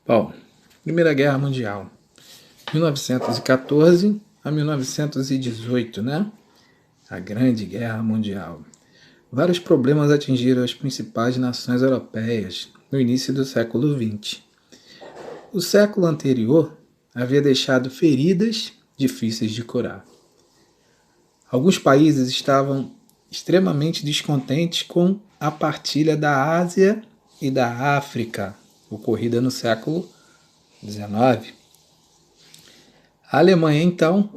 Bom, Primeira Guerra Mundial, 1914 a 1918, né? A Grande Guerra Mundial. Vários problemas atingiram as principais nações europeias no início do século XX. O século anterior havia deixado feridas difíceis de curar. Alguns países estavam extremamente descontentes com a partilha da Ásia e da África, ocorrida no século XIX. A Alemanha, então,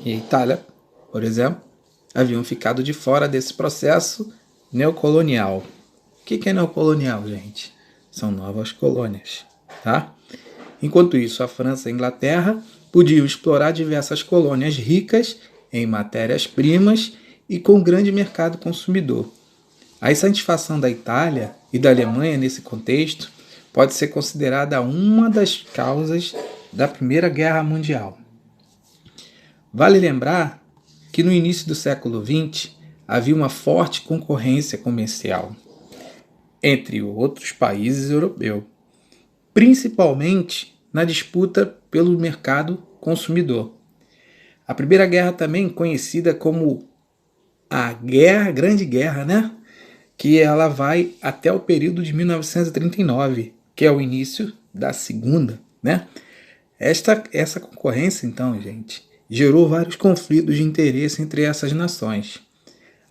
e a Itália, por exemplo, haviam ficado de fora desse processo neocolonial. O que é neocolonial, gente? São novas colônias, tá? Enquanto isso, a França e a Inglaterra podiam explorar diversas colônias ricas em matérias-primas e com grande mercado consumidor. A insatisfação da Itália e da Alemanha nesse contexto pode ser considerada uma das causas da Primeira Guerra Mundial. Vale lembrar que no início do século XX havia uma forte concorrência comercial entre outros países europeus, principalmente na disputa pelo mercado consumidor. A Primeira Guerra, também conhecida como a Grande Guerra, né? Que ela vai até o período de 1939, que é o início da Segunda, né? Essa concorrência, então, gente, gerou vários conflitos de interesse entre essas nações.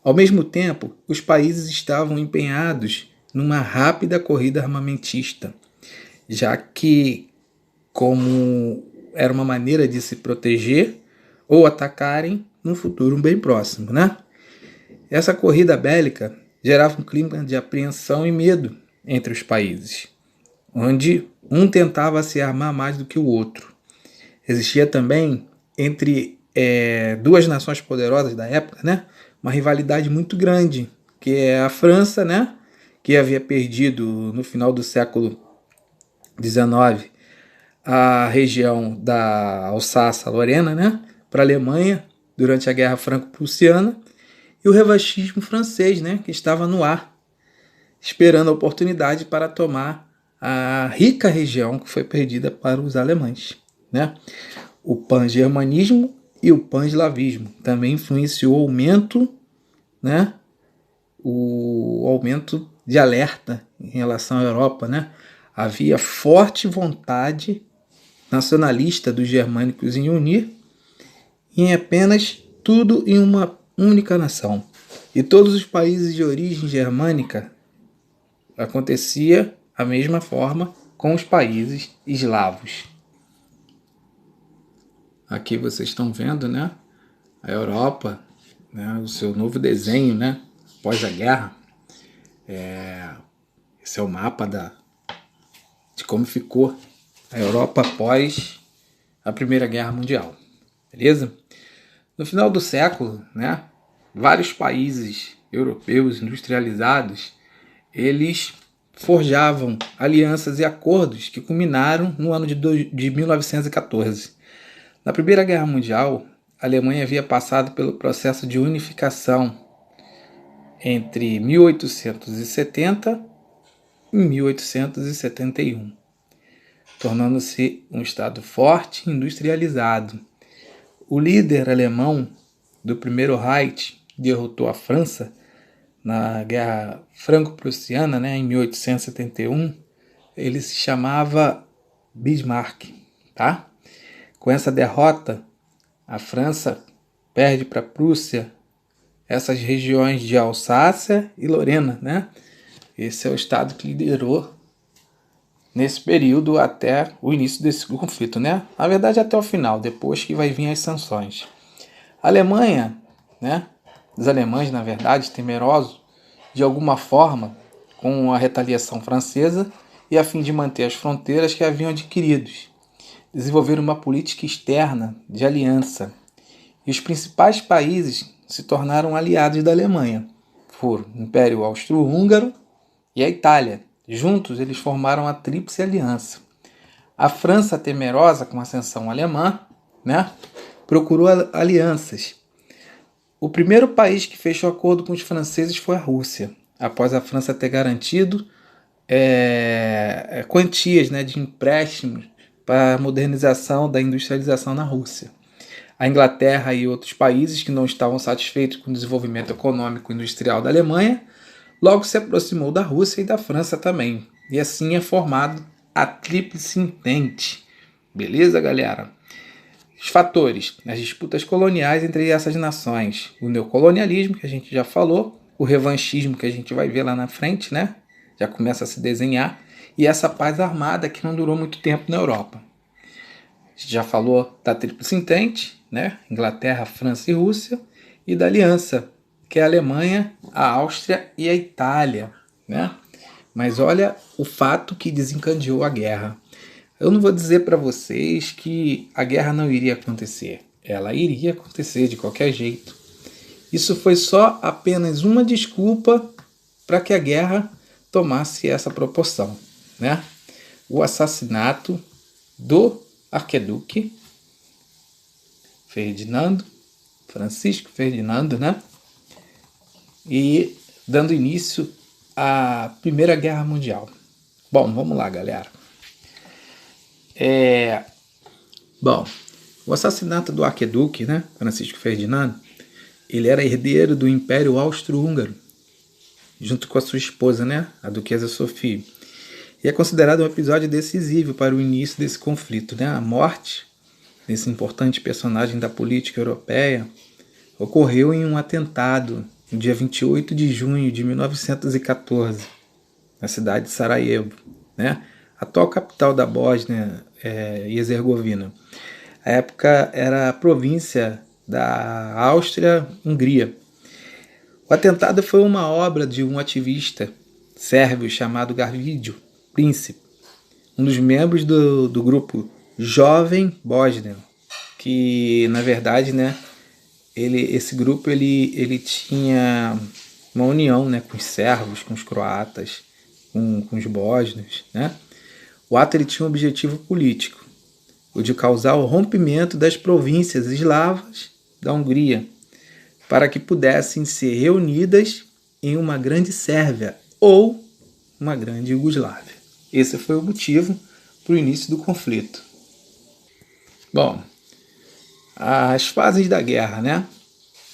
Ao mesmo tempo, os países estavam empenhados numa rápida corrida armamentista, já que, como era uma maneira de se proteger ou atacarem num futuro bem próximo, né? Essa corrida bélica gerava um clima de apreensão e medo entre os países, onde um tentava se armar mais do que o outro. Existia também entre duas nações poderosas da época, né, uma rivalidade muito grande, que é a França, né, que havia perdido no final do século XIX a região da Alsácia-Lorena, né, para a Alemanha durante a Guerra Franco-Prussiana, e o revanchismo francês, né, que estava no ar, esperando a oportunidade para tomar a rica região que foi perdida para os alemães, né? O pan-germanismo e o pan-eslavismo também influenciou o aumento, né, o aumento de alerta em relação à Europa, né? Havia forte vontade nacionalista dos germânicos em unir em apenas tudo em uma única nação. E todos os países de origem germânica acontecia a mesma forma com os países eslavos. Aqui vocês estão vendo, né, a Europa, né, o seu novo desenho, né, após a guerra. Esse é o mapa de como ficou a Europa após a Primeira Guerra Mundial. Beleza? No final do século, né, vários países europeus industrializados, eles forjavam alianças e acordos que culminaram no ano de 1914. Na Primeira Guerra Mundial, a Alemanha havia passado pelo processo de unificação entre 1870 e 1871, tornando-se um Estado forte e industrializado. O líder alemão do primeiro Reich derrotou a França na Guerra Franco-Prussiana, né, em 1871. Ele se chamava Bismarck, tá? Com essa derrota, a França perde para a Prússia essas regiões de Alsácia e Lorena, né? Esse é o estado que liderou nesse período até o início desse conflito, né? Na verdade, até o final, depois que vai vir as sanções. A Alemanha, né? Os alemães, na verdade, temerosos de alguma forma com a retaliação francesa e a fim de manter as fronteiras que haviam adquiridos, desenvolveram uma política externa de aliança. E os principais países se tornaram aliados da Alemanha. Foram o Império Austro-Húngaro e a Itália. Juntos, eles formaram a Tríplice Aliança. A França, temerosa com a ascensão alemã, né, procurou alianças. O primeiro país que fechou acordo com os franceses foi a Rússia, após a França ter garantido quantias, né, de empréstimos para a modernização da industrialização na Rússia. A Inglaterra e outros países que não estavam satisfeitos com o desenvolvimento econômico e industrial da Alemanha logo se aproximou da Rússia e da França também. E assim é formado a Tríplice Entente. Beleza, galera? Os fatores: as disputas coloniais entre essas nações, o neocolonialismo, que a gente já falou, o revanchismo, que a gente vai ver lá na frente, né? Já começa a se desenhar, e essa paz armada que não durou muito tempo na Europa. A gente já falou da Tríplice Entente, né? Inglaterra, França e Rússia, e da Aliança, que é a Alemanha, a Áustria e a Itália, né? Mas olha o fato que desencadeou a guerra. Eu não vou dizer para vocês que a guerra não iria acontecer. Ela iria acontecer de qualquer jeito. Isso foi só apenas uma desculpa para que a guerra tomasse essa proporção, né? O assassinato do arquiduque Ferdinando, Francisco Ferdinando, né? E dando início à Primeira Guerra Mundial. Bom, vamos lá, galera. Bom, o assassinato do arquiduque, né, Francisco Ferdinando, ele era herdeiro do Império Austro-Húngaro, junto com a sua esposa, né, a Duquesa Sofia. E é considerado um episódio decisivo para o início desse conflito, né? A morte desse importante personagem da política europeia ocorreu em um atentado no dia 28 de junho de 1914, na cidade de Sarajevo, né? Atual capital da Bósnia e Herzegovina. A época era a província da Áustria-Hungria. O atentado foi uma obra de um ativista sérvio chamado Gavrilo Princip, um dos membros do grupo Jovem Bósnia, que na verdade, né, esse grupo ele tinha uma união, né, com os sérvios, com os croatas, com os bósnios, né? O ato ele tinha um objetivo político, o de causar o rompimento das províncias eslavas da Hungria, para que pudessem ser reunidas em uma grande Sérvia ou uma grande Iugoslávia. Esse foi o motivo para o início do conflito. Bom, as fases da guerra, né?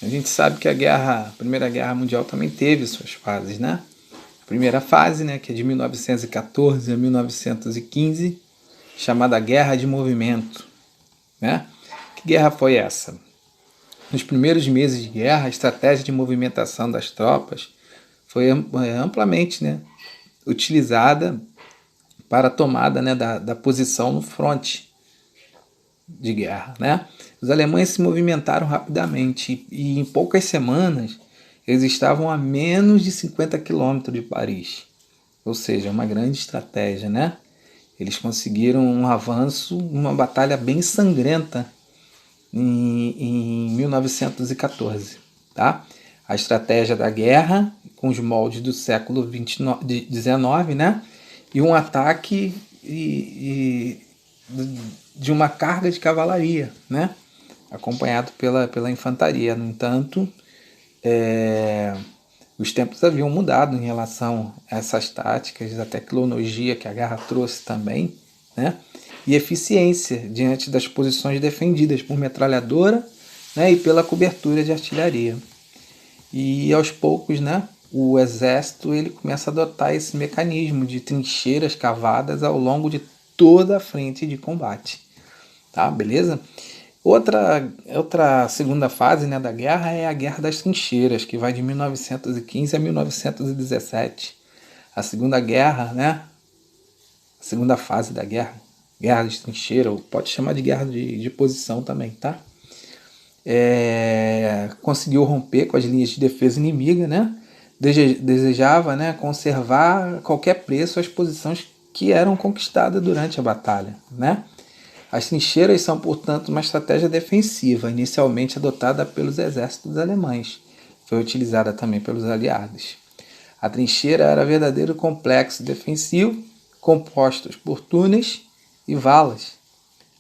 A gente sabe que a Primeira Guerra Mundial também teve suas fases, né? A primeira fase, né, que é de 1914 a 1915, chamada Guerra de Movimento, né? Que guerra foi essa? Nos primeiros meses de guerra, a estratégia de movimentação das tropas foi amplamente, né, utilizada para a tomada, né, da posição no fronte de guerra, né? Os alemães se movimentaram rapidamente e em poucas semanas eles estavam a menos de 50 quilômetros de Paris, ou seja, uma grande estratégia, né? Eles conseguiram um avanço, uma batalha bem sangrenta em 1914, tá? A estratégia da guerra com os moldes do século XIX, né? E um ataque de uma carga de cavalaria, né? Acompanhado pela infantaria. No entanto, os tempos haviam mudado em relação a essas táticas, a tecnologia que a guerra trouxe também, né? E eficiência diante das posições defendidas por metralhadora, né? E pela cobertura de artilharia. E aos poucos, né, o exército ele começa a adotar esse mecanismo de trincheiras cavadas ao longo de toda a frente de combate. Tá, beleza? Outra segunda fase, né, da guerra é a Guerra das Trincheiras, que vai de 1915 a 1917. A segunda guerra, né, a segunda fase da guerra, Guerra das Trincheiras, ou pode chamar de guerra de posição também, tá? Conseguiu romper com as linhas de defesa inimiga, né? Desejava, né, conservar a qualquer preço as posições que eram conquistadas durante a batalha, né? As trincheiras são, portanto, uma estratégia defensiva, inicialmente adotada pelos exércitos alemães. Foi utilizada também pelos aliados. A trincheira era um verdadeiro complexo defensivo, composto por túneis e valas.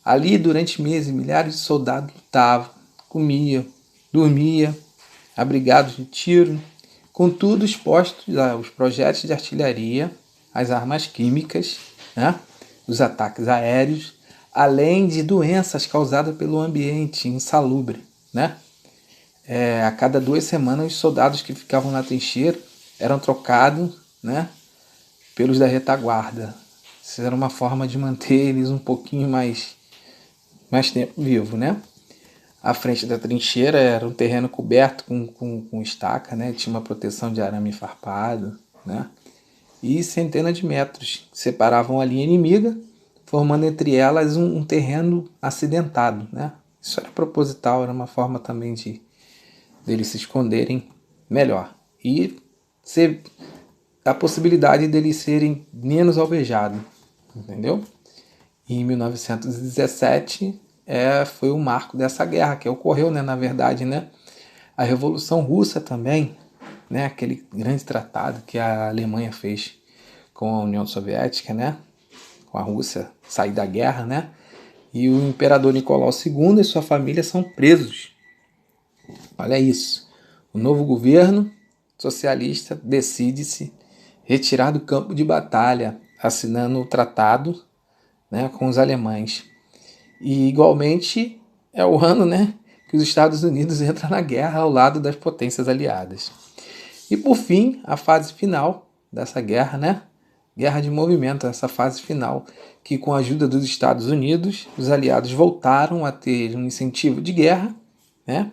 Ali, durante meses, milhares de soldados lutavam, comiam, dormiam, abrigados de tiro, contudo expostos aos projéteis de artilharia, as armas químicas, né? Os ataques aéreos, além de doenças causadas pelo ambiente insalubre, né? A cada 2 semanas, os soldados que ficavam na trincheira eram trocados, né, pelos da retaguarda. Isso era uma forma de manter eles um pouquinho mais tempo vivo, né? A frente da trincheira era um terreno coberto com estaca, né? Tinha uma proteção de arame farpado, né? E centenas de metros separavam a linha inimiga, formando entre elas um terreno acidentado, né? Isso era proposital, era uma forma também deles se esconderem melhor. E a possibilidade deles serem menos alvejados, entendeu? E em 1917 foi o marco dessa guerra que ocorreu, né, na verdade, né? A Revolução Russa também, né, aquele grande tratado que a Alemanha fez com a União Soviética, né, com a Rússia, sair da guerra, né? E o imperador Nicolau II e sua família são presos. Olha isso. O novo governo socialista decide-se retirar do campo de batalha, assinando o tratado, né, com os alemães. E igualmente é o ano, né, que os Estados Unidos entram na guerra ao lado das potências aliadas. E por fim, a fase final dessa guerra, né, guerra de movimento, essa fase final, que com a ajuda dos Estados Unidos, os aliados voltaram a ter um incentivo de guerra, né?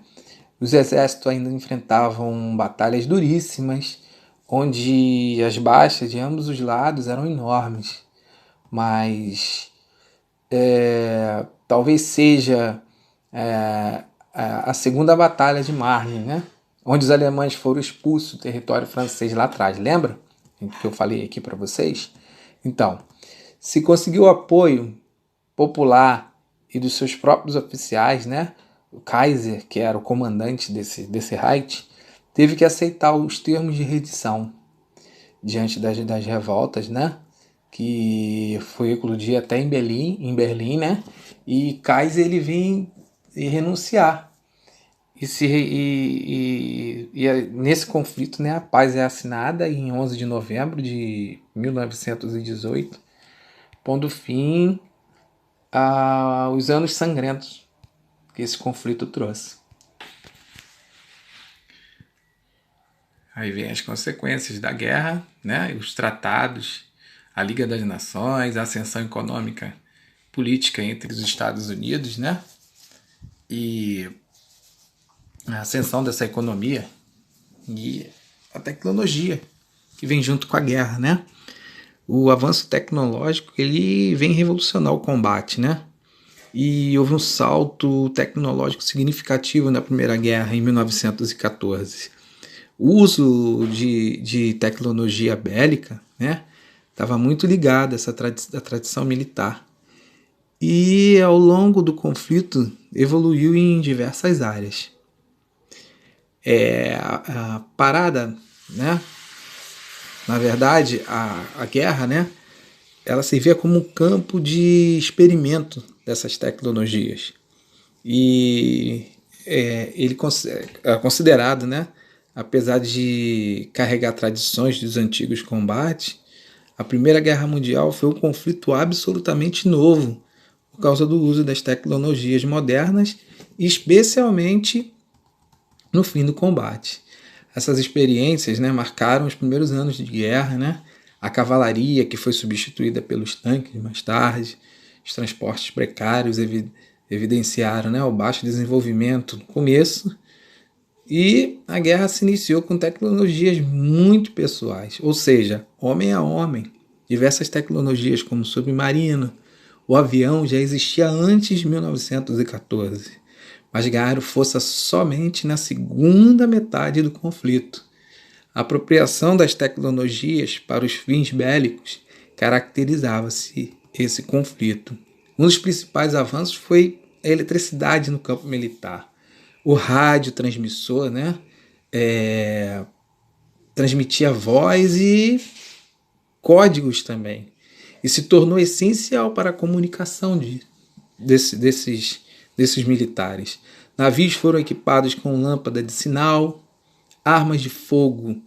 Os exércitos ainda enfrentavam batalhas duríssimas, onde as baixas de ambos os lados eram enormes. Mas talvez seja a segunda batalha de Marne, né? Onde os alemães foram expulsos do território francês lá atrás. Lembra que eu falei aqui para vocês? Então, se conseguiu o apoio popular e dos seus próprios oficiais, né? O Kaiser, que era o comandante desse Reich, teve que aceitar os termos de rendição diante das revoltas, né? Que foi eclodir até em Berlim, né? E Kaiser ele vem renunciar. Nesse conflito, né, a paz é assinada em 11 de novembro de 1918, pondo fim aos anos sangrentos que esse conflito trouxe. Aí vem as consequências da guerra, né? Os tratados, a Liga das Nações, a ascensão econômica política entre os Estados Unidos, né? E a ascensão dessa economia e a tecnologia que vem junto com a guerra, né? O avanço tecnológico ele vem revolucionar o combate, né? E houve um salto tecnológico significativo na Primeira Guerra, em 1914. O uso de tecnologia bélica, né, estava muito ligado a essa tradição militar. E ao longo do conflito evoluiu em diversas áreas. A parada, né, na verdade, a guerra, né, ela servia como um campo de experimento dessas tecnologias. E ele é considerado, né, apesar de carregar tradições dos antigos combates, a Primeira Guerra Mundial foi um conflito absolutamente novo por causa do uso das tecnologias modernas, especialmente no fim do combate. Essas experiências, né, marcaram os primeiros anos de guerra, né? A cavalaria, que foi substituída pelos tanques mais tarde, os transportes precários evidenciaram, né, o baixo desenvolvimento no começo, e a guerra se iniciou com tecnologias muito pessoais, ou seja, homem a homem. Diversas tecnologias como o submarino, o avião já existia antes de 1914, mas ganharam força somente na segunda metade do conflito. A apropriação das tecnologias para os fins bélicos caracterizava-se esse conflito. Um dos principais avanços foi a eletricidade no campo militar. O rádio transmissor, né, transmitia voz e códigos também. E se tornou essencial para a comunicação desses militares. Navios foram equipados com lâmpada de sinal, armas de fogo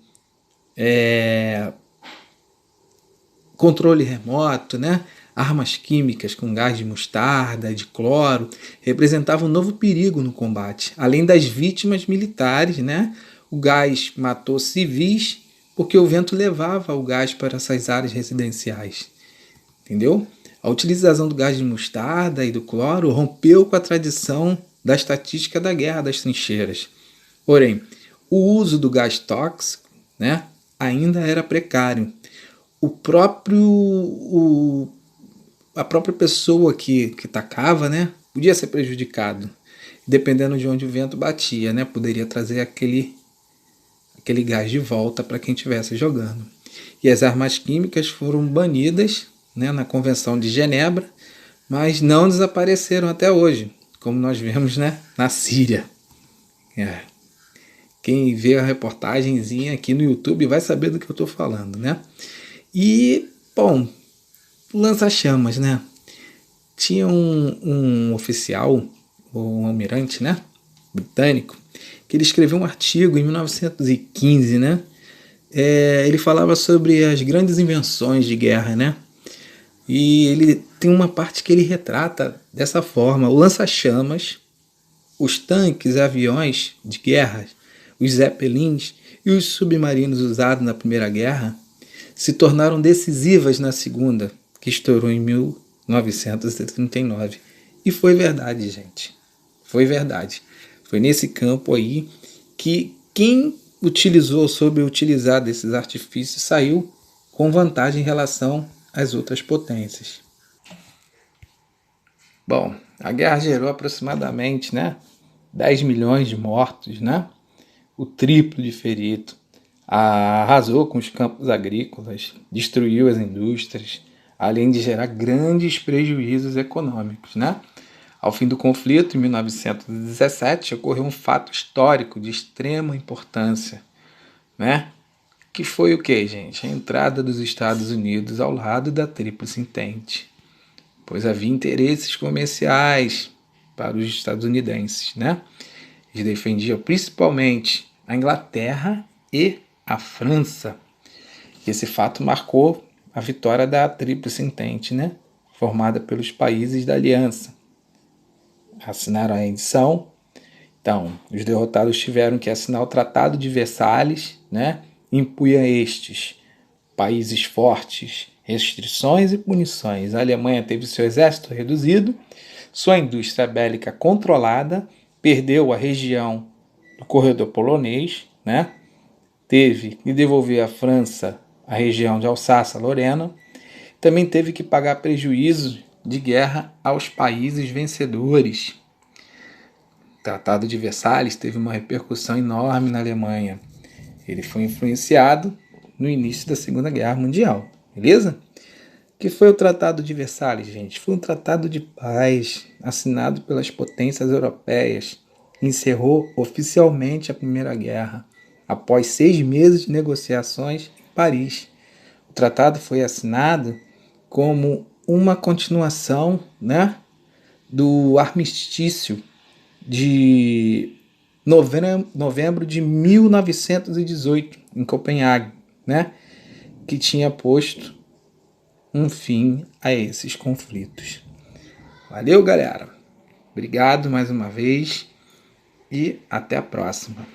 controle remoto, né? Armas químicas com gás de mostarda, de cloro, representavam um novo perigo no combate. Além das vítimas militares, né? O gás matou civis porque o vento levava o gás para essas áreas residenciais. Entendeu? A utilização do gás de mostarda e do cloro rompeu com a tradição da estatística da guerra das trincheiras. Porém, o uso do gás tóxico, né, ainda era precário. A própria pessoa que tacava, né, podia ser prejudicado, dependendo de onde o vento batia, né, poderia trazer aquele gás de volta para quem estivesse jogando. E as armas químicas foram banidas, né, na Convenção de Genebra, mas não desapareceram até hoje, como nós vemos, né, na Síria. Quem vê a reportagenzinha aqui no YouTube vai saber do que eu estou falando, né? E, bom, lança-chamas, né? Tinha um oficial, um almirante, né, britânico, que ele escreveu um artigo em 1915, né? Ele falava sobre as grandes invenções de guerra, né? E ele tem uma parte que ele retrata dessa forma: o lança-chamas, os tanques e aviões de guerra, os zeppelins e os submarinos usados na Primeira Guerra se tornaram decisivas na Segunda, que estourou em 1939. E foi verdade, gente. Foi verdade. Foi nesse campo aí que quem soube utilizar desses artifícios saiu com vantagem em relação às outras potências. Bom, a guerra gerou aproximadamente, né, 10 milhões de mortos, né? O triplo de feridos. Arrasou com os campos agrícolas, destruiu as indústrias, além de gerar grandes prejuízos econômicos, né? Ao fim do conflito, em 1917, ocorreu um fato histórico de extrema importância, né? Que foi o que, gente? A entrada dos Estados Unidos ao lado da Tríplice Entente, pois havia interesses comerciais para os estadunidenses, né? Eles defendiam principalmente a Inglaterra e a França. E esse fato marcou a vitória da Tríplice Entente, né? Formada pelos países da Aliança. Assinaram a edição. Então, os derrotados tiveram que assinar o Tratado de Versalhes, né? Impunha estes países fortes, restrições e punições. A Alemanha teve seu exército reduzido, sua indústria bélica controlada, perdeu a região do corredor polonês, né? Teve que devolver à França a região de Alsácia-Lorena, também teve que pagar prejuízos de guerra aos países vencedores. O Tratado de Versalhes teve uma repercussão enorme na Alemanha. Ele foi influenciado no início da Segunda Guerra Mundial, beleza? O que foi o Tratado de Versalhes, gente? Foi um tratado de paz assinado pelas potências europeias. Encerrou oficialmente a Primeira Guerra, após 6 meses de negociações em Paris. O tratado foi assinado como uma continuação, né, do armistício de novembro de 1918, em Copenhague, né, que tinha posto um fim a esses conflitos. Valeu, galera. Obrigado mais uma vez e até a próxima.